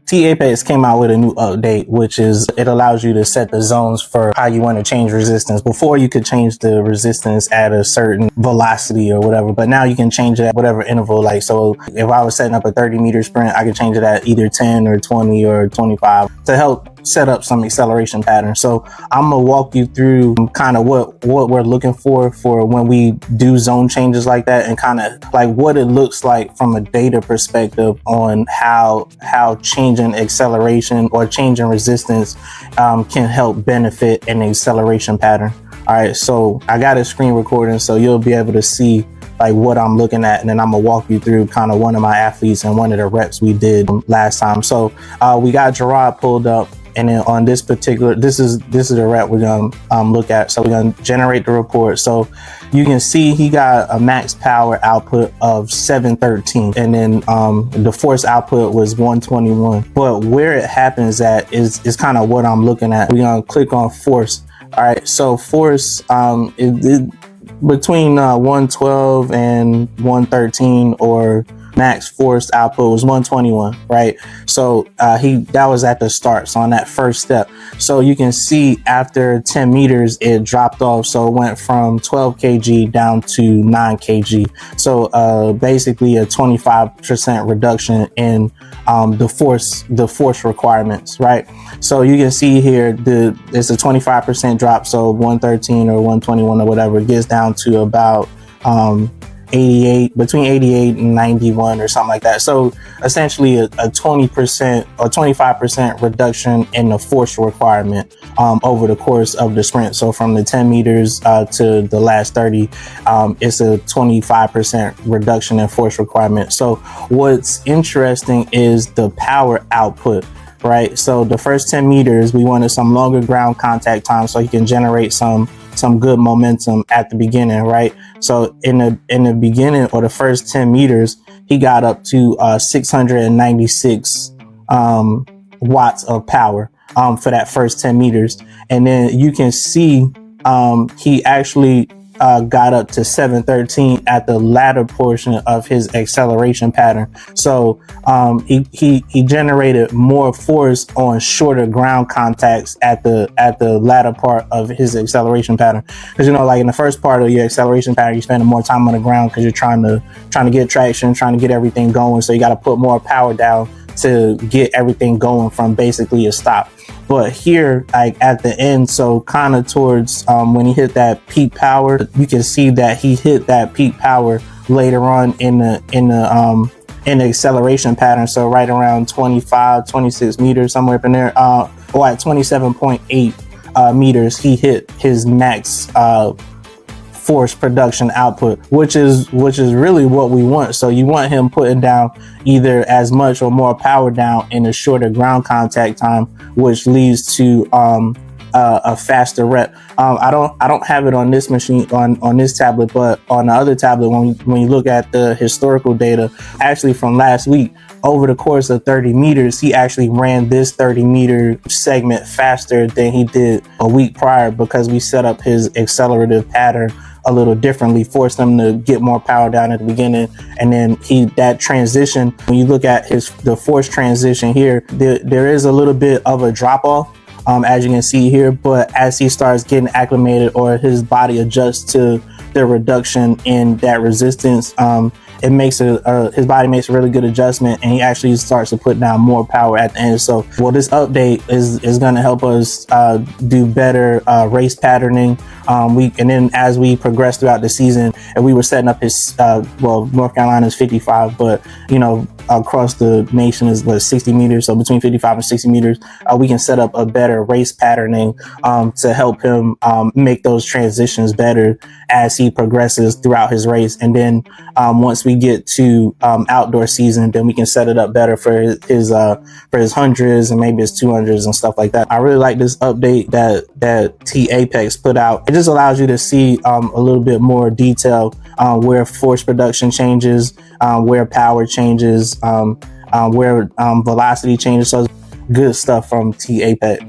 T Apex came out with a new update, which is it allows you to set the zones for how you want to change resistance. Before you could change the resistance at a certain velocity or whatever, but now you can change it at whatever interval. Like, so if I was setting up a 30-meter sprint, I could change it at either 10 or 20 or 25 to help set up some acceleration patterns. So I'm gonna walk you through kind of what we're looking for when we do zone changes like that, and kind of like what it looks like from a data perspective on how changing acceleration or changing resistance can help benefit an acceleration pattern. All right, so I got a screen recording, so you'll be able to see like what I'm looking at, and then I'm gonna walk you through kind of one of my athletes and one of the reps we did last time. So we got Gerard pulled up, and then on this particular, this is the rep we're gonna look at. So we're gonna generate the report. So you can see he got a max power output of 713, and then the force output was 121. But where it happens at is kind of what I'm looking at. We're gonna click on force. All right, so force between 112 and 113, or max force output was 121, right? So that was at the start, so on that first step. So you can see after 10 meters it dropped off, so it went from 12 kg down to 9 kg. So basically a 25% reduction in the force requirements, right? So you can see here it's a 25% drop, so 113 or 121 or whatever, it gets down to about 88, between 88 and 91 or something like that. So essentially a 20% or 25% reduction in the force requirement over the course of the sprint. So from the 10 meters to the last 30, it's a 25% reduction in force requirement. So what's interesting is the power output, right? So the first 10 meters, we wanted some longer ground contact time so you can generate some good momentum at the beginning, right? So in the beginning, or the first 10 meters, he got up to 696 watts of power for that first 10 meters. And then you can see he actually got up to 713 at the latter portion of his acceleration pattern. So he generated more force on shorter ground contacts at the latter part of his acceleration pattern. Because, you know, like in the first part of your acceleration pattern, you're spending more time on the ground because you're trying to get traction, trying to get everything going. So you got to put more power down to get everything going from basically a stop. But here, like at the end, so kind of towards when he hit that peak power, you can see that he hit that peak power later on in the acceleration pattern. So right around 25, 26 meters, somewhere up in there, or at 27.8 meters, he hit his max force production output, which is really what we want. So you want him putting down either as much or more power down in a shorter ground contact time, which leads to a faster rep. I don't have it on this machine, on this tablet, but on the other tablet, when you look at the historical data, actually from last week, over the course of 30 meters, he actually ran this 30-meter segment faster than he did a week prior, because we set up his accelerative pattern a little differently, forced him to get more power down at the beginning. And then that transition, when you look at the force transition here, there is a little bit of a drop off, as you can see here, but as he starts getting acclimated, or his body adjusts to the reduction in that resistance, it makes his body makes a really good adjustment, and he actually starts to put down more power at the end. So, well, this update is going to help us do better race patterning. And then as we progress throughout the season, and we were setting up his North Carolina's 55, but you know, across the nation is 60 meters. So between 55 and 60 meters, we can set up a better race patterning to help him make those transitions better as he progresses throughout his race. And then once we get to outdoor season, then we can set it up better for his hundreds and maybe his 200s and stuff like that. I really like this update that T Apex put out. It just allows you to see a little bit more detail where force production changes, where power changes, where velocity changes. So good stuff from T Apex.